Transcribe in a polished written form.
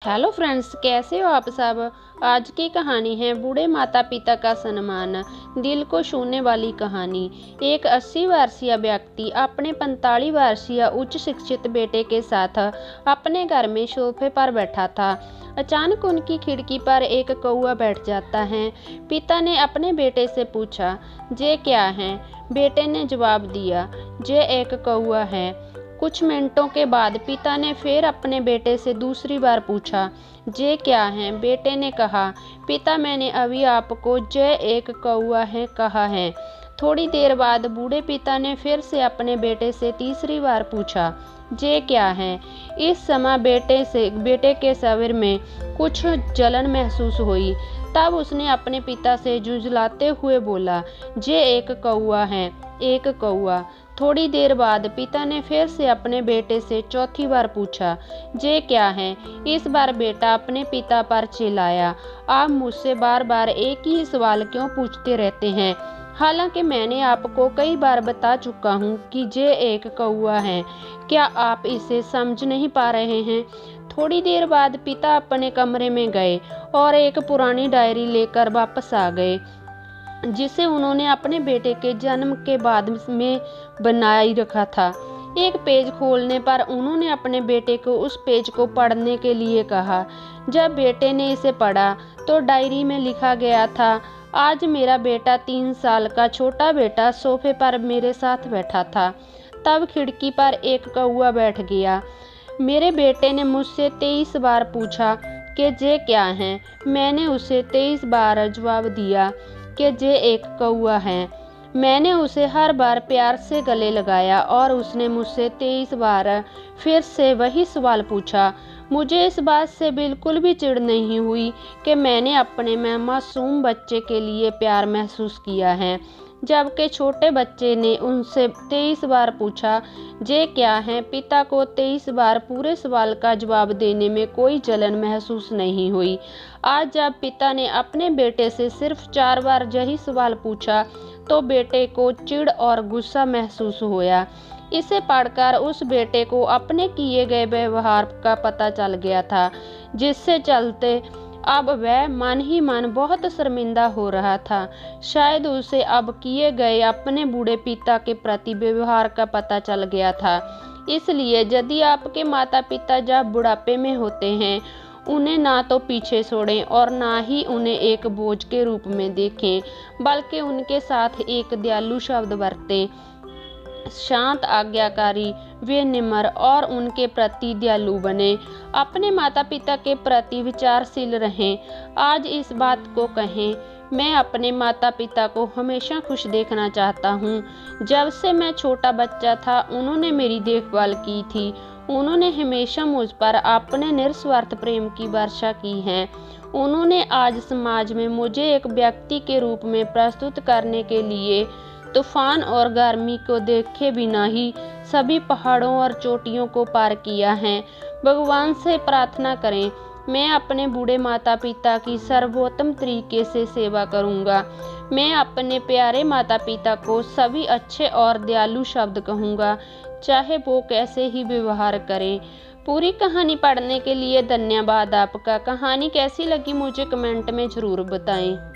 Hello friends, कैसे हो आप सब। आज की कहानी है बूढ़े माता पिता का सम्मान। दिल को छूने वाली कहानी। एक 80 वर्षीय व्यक्ति अपने 45 वर्षीय उच्च शिक्षित बेटे के साथ अपने घर में सोफे पर बैठा था। अचानक उनकी खिड़की पर एक कौवा बैठ जाता है। पिता ने अपने बेटे से पूछा, ये क्या है। बेटे ने जवाब दिया, ये एक कौवा है। कुछ मिनटों के बाद पिता ने फिर अपने बेटे से दूसरी बार पूछा, ये क्या है। बेटे ने कहा, पिता मैंने अभी आपको ये एक कौवा है कहा है। थोड़ी देर बाद बूढ़े पिता ने फिर से अपने बेटे से तीसरी बार पूछा, ये क्या है। इस समय बेटे के शरीर में कुछ जलन महसूस हुई। तब उसने अपने पिता से झुंझलाते हुए बोला, ये एक कौवा है, एक कौवा। थोड़ी देर बाद पिता ने फिर से अपने बेटे से चौथी बार पूछा, ये क्या है। इस बार बेटा अपने पिता पर चिल्लाया, आप मुझसे बार बार एक ही सवाल क्यों पूछते रहते हैं। हालांकि मैंने आपको कई बार बता चुका हूँ कि ये एक कौवा है। क्या आप इसे समझ नहीं पा रहे हैं। थोड़ी देर बाद पिता अपने कमरे में गए और एक पुरानी डायरी लेकर वापस आ गए, जिसे उन्होंने अपने बेटे के जन्म के बाद में बनाए रखा था। एक पेज खोलने पर उन्होंने अपने बेटे को उस पेज को पढ़ने के लिए कहा। जब बेटे ने इसे पढ़ा तो डायरी में लिखा गया था, आज मेरा बेटा 3 साल का छोटा बेटा सोफे पर मेरे साथ बैठा था। तब खिड़की पर एक कौवा बैठ गया। मेरे बेटे ने मुझसे 23 बार पूछा कि ये क्या है। मैंने उसे 23 बार जवाब दिया कि ये एक कौवा है। मैंने उसे हर बार प्यार से गले लगाया और उसने मुझसे 23 बार फिर से वही सवाल पूछा। मुझे इस बात से बिल्कुल भी चिढ़ नहीं हुई कि मैंने अपने मासूम बच्चे के लिए प्यार महसूस किया है, जबकि छोटे बच्चे ने उनसे 23 बार पूछा, ये क्या है। पिता को 23 बार पूरे सवाल का जवाब देने में कोई जलन महसूस नहीं हुई। आज जब पिता ने अपने बेटे से सिर्फ 4 बार यही सवाल पूछा तो बेटे को चिढ़ और गुस्सा महसूस हुआ। इसे पढ़कर उस बेटे को अपने किए गए व्यवहार का पता चल गया था, जिससे चलते अब वह मन ही मन बहुत शर्मिंदा हो रहा था। शायद उसे अब किए गए अपने बूढ़े पिता के प्रति व्यवहार का पता चल गया था। इसलिए यदि आपके माता पिता जब बुढ़ापे में होते हैं, उन्हें ना तो पीछे छोड़ें और ना ही उन्हें एक बोझ के रूप में देखें, बल्कि उनके साथ एक दयालु शब्द बरतें। शांत, आज्ञाकारी, विनम्र और उनके प्रति दयालु बने। अपने माता पिता के प्रति विचारशील रहें। आज इस बात को कहें, मैं अपने माता पिता को हमेशा खुश देखना चाहता हूँ। जब से मैं छोटा बच्चा था उन्होंने मेरी देखभाल की थी। उन्होंने हमेशा मुझ पर अपने निस्वार्थ प्रेम की वर्षा की है। उन्होंने आज समाज में मुझे एक व्यक्ति के रूप में प्रस्तुत करने के लिए तूफान और गर्मी को देखे बिना ही सभी पहाड़ों और चोटियों को पार किया है। भगवान से प्रार्थना करें, मैं अपने बूढ़े माता पिता की सर्वोत्तम तरीके से सेवा करूंगा। मैं अपने प्यारे माता पिता को सभी अच्छे और दयालु शब्द कहूंगा, चाहे वो कैसे ही व्यवहार करें। पूरी कहानी पढ़ने के लिए धन्यवाद आपका। कहानी कैसी लगी मुझे कमेंट में ज़रूर बताएं।